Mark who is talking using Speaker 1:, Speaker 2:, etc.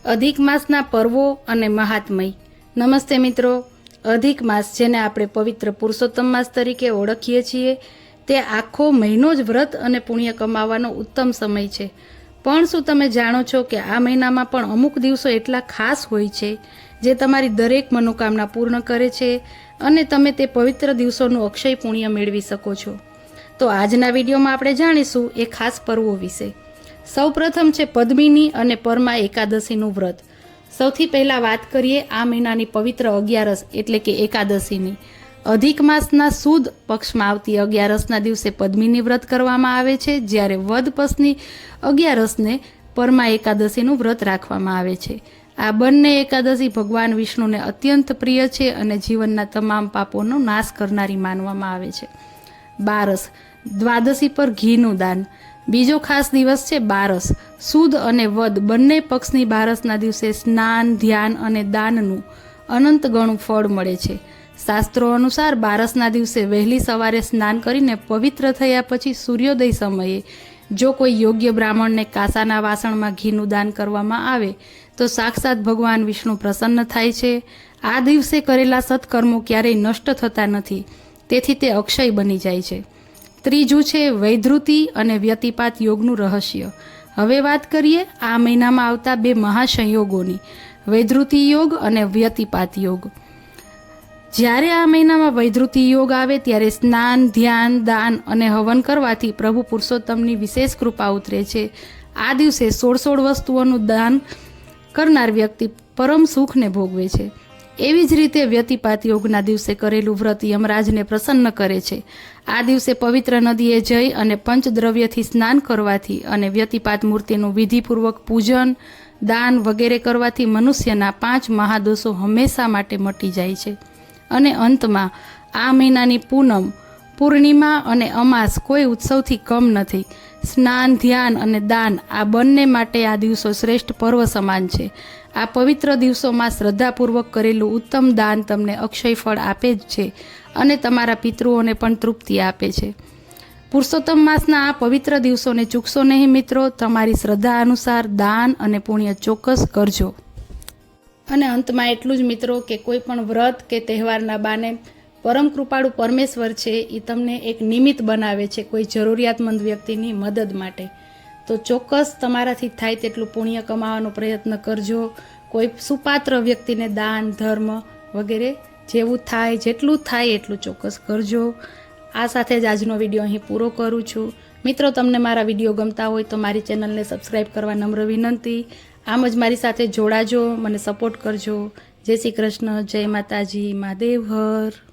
Speaker 1: અધિક માસના પર્વો અને મહાત્મય। નમસ્તે મિત્રો। અધિક માસ જેને આપણે પવિત્ર પુરુષોત્તમ માસ તરીકે ઓળખીએ છીએ તે આખો મહિનો જ વ્રત અને પુણ્ય કમાવાનો ઉત્તમ સમય છે। પણ શું તમે જાણો છો કે આ મહિનામાં પણ અમુક દિવસો એટલા ખાસ હોય છે જે તમારી દરેક મનોકામના પૂર્ણ કરે છે અને તમે તે પવિત્ર દિવસોનું અક્ષય પુણ્ય મેળવી શકો છો। તો આજના વિડીયોમાં આપણે જાણીશું એ ખાસ પર્વો વિશે। સૌપ્રથમ છે પદ્મિની અને પरमा એકાદશીનું વ્રત। સૌથી પહેલા વાત કરીએ આ મહિનાની પવિત્ર અગિયારસ એટલે કે એકાદશીની। અધિક માસના સુદ પક્ષમાં આવતી અગિયારસના દિવસે પદ્મિની વ્રત કરવામાં આવે છે, જ્યારે વદ પક્ષની અગિયારસને પरमा એકાદશીનું વ્રત રાખવામાં આવે છે। આ બંને એકાદશી ભગવાન વિષ્ણુને અત્યંત પ્રિય છે અને જીવનના તમામ પાપોનો નાશ કરનારી માનવામાં આવે છે। બારસ, દ્વાદશી પર ઘીનું દાન। બીજો ખાસ દિવસ છે બારસ। સુદ અને વદ બંને પક્ષની બારસના દિવસે સ્નાન, ધ્યાન અને દાનનું અનંત ગણું ફળ મળે છે। શાસ્ત્રો અનુસાર બારસના દિવસે વહેલી સવારે સ્નાન કરીને પવિત્ર થયા પછી સૂર્યોદય સમયે જો કોઈ યોગ્ય બ્રાહ્મણને કાંસાના વાસણમાં ઘીનું દાન કરવામાં આવે તો સાક્ષાત ભગવાન વિષ્ણુ પ્રસન્ન થાય છે। આ દિવસે કરેલા સત્કર્મો ક્યારેય નષ્ટ થતા નથી, તેથી તે અક્ષય બની જાય છે। ત્રીજું છે વૈધૃતિ અને વ્યતિપાત યોગનું રહસ્ય। હવે વાત કરીએ આ મહિનામાં આવતા બે મહાસંયોગોની, વૈધૃતિ યોગ અને વ્યતિપાત યોગ। જ્યારે આ મહિનામાં વૈધૃતિ યોગ આવે ત્યારે સ્નાન, ધ્યાન, દાન અને હવન કરવાથી પ્રભુ પુરુષોત્તમની વિશેષ કૃપા ઉતરે છે। આ દિવસે 16 વસ્તુઓનું દાન કરનાર વ્યક્તિ પરમ સુખને ભોગવે છે। એવી જ રીતે વ્યતિપાત યોગના દિવસે કરેલું વ્રત યમરાજને પ્રસન્ન કરે છે। આ દિવસે પવિત્ર નદીએ જઈ અને પંચદ્રવ્યથી સ્નાન કરવાથી અને વ્યતિપાત મૂર્તિનું વિધિપૂર્વક પૂજન, દાન વગેરે કરવાથી મનુષ્યના 5 મહાદોષો હંમેશા માટે મટી જાય છે। અને અંતમાં આ મહિનાની પૂનમ, પૂર્ણિમા અને અમાસ કોઈ ઉત્સવથી કમ નથી। સ્નાન, ધ્યાન અને દાન આ બંને માટે આ દિવસો શ્રેષ્ઠ પર્વ સમાન છે। આ પવિત્ર દિવસોમાં શ્રદ્ધાપૂર્વક કરેલું ઉત્તમ દાન તમને અક્ષય ફળ આપે જ છે અને તમારા પિતૃઓને પણ તૃપ્તિ આપે છે। પુરુષોત્તમ માસના આ પવિત્ર દિવસોને ચૂકશો નહીં મિત્રો। તમારી શ્રદ્ધા અનુસાર દાન અને પુણ્ય ચોક્કસ કરજો। અને અંતમાં એટલું જ મિત્રો કે કોઈ પણ વ્રત કે તહેવારના બાને પરમ કૃપાળુ પરમેશ્વર છે એ તમને એક નિમિત્ત બનાવે છે કોઈ જરૂરિયાતમંદ વ્યક્તિની મદદ માટે। તો ચોક્કસ તમારાથી થાય તેટલું પુણ્ય કમાવાનો પ્રયત્ન કરજો। કોઈ સુપાત્ર વ્યક્તિને દાન, ધર્મ વગેરે જેવું થાય, જેટલું થાય એટલું ચોક્કસ કરજો। આ સાથે જ આજનો વિડીયો અહીં પૂરો કરું છું। મિત્રો, તમને મારા વિડીયો ગમતા હોય તો મારી ચેનલને સબસ્ક્રાઈબ કરવા નમ્ર વિનંતી। આમ જ મારી સાથે જોડાજો, મને સપોર્ટ કરજો। જય શ્રી કૃષ્ણ, જય માતાજી, મહાદેવ હર।